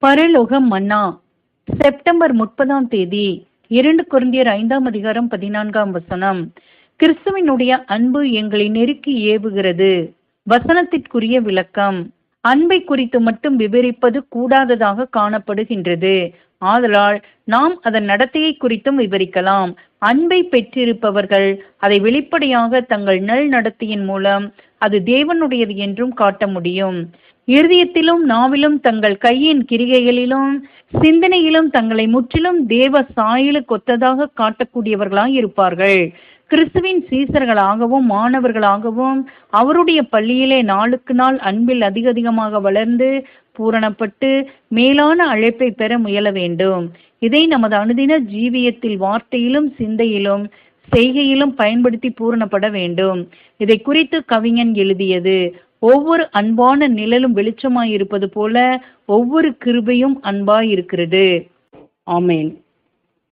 பரலோக மன்னா செப்டம்பர் 30ஆம் தேதி 2 கொரிந்தியர் 5ஆம் அதிகாரம் 14ஆம் வசனம். கிறிஸ்துவினுடைய அன்பு எங்களை நெருக்கி ஏவுகிறது. வசனத்திற்குரிய விளக்கம்: அன்பை குறித்து மட்டும் விவரிப்பது கூடாததாக காணப்படுகின்றது. ஆதலால் நாம் அதன் நடத்தையை குறித்தும் விவரிக்கலாம். அன்பை பெற்றிருப்பவர்கள் அதை வெளிப்படையாக தங்கள் நல் நடத்தையின் மூலம் அது தேவனுடையது என்றும் காட்ட முடியும். இருதயத்திலும் நாவிலும் தங்கள் கையின் கிரிகைகளிலும் சிந்தனையிலும் தங்களை முற்றிலும் தேவ சாயலுக்கு ஒத்ததாக காட்டக்கூடியவர்களாய் இருப்பார்கள். கிறிஸ்துவின் சீசர்களாகவும் மாணவர்களாகவும் அவருடைய பள்ளியிலே நாளுக்கு நாள் அன்பில் அதிகமாக வளர்ந்து பூரணப்பட்டு மேலான அழைப்பை பெற முயல வேண்டும். இதை நமது அனுதின ஜீவியத்தில் வார்த்தையிலும் சிந்தையிலும் செய்கையிலும் பயன்படுத்தி பூரணப்பட வேண்டும். இதை குறித்து கவிஞன் எழுதியது: ஒவ்வொரு அன்பான நிழலும் வெளிச்சமாயிருப்பது போல ஒவ்வொரு கிருபையும் அன்பாயிருக்கிறது. ஆமேன்.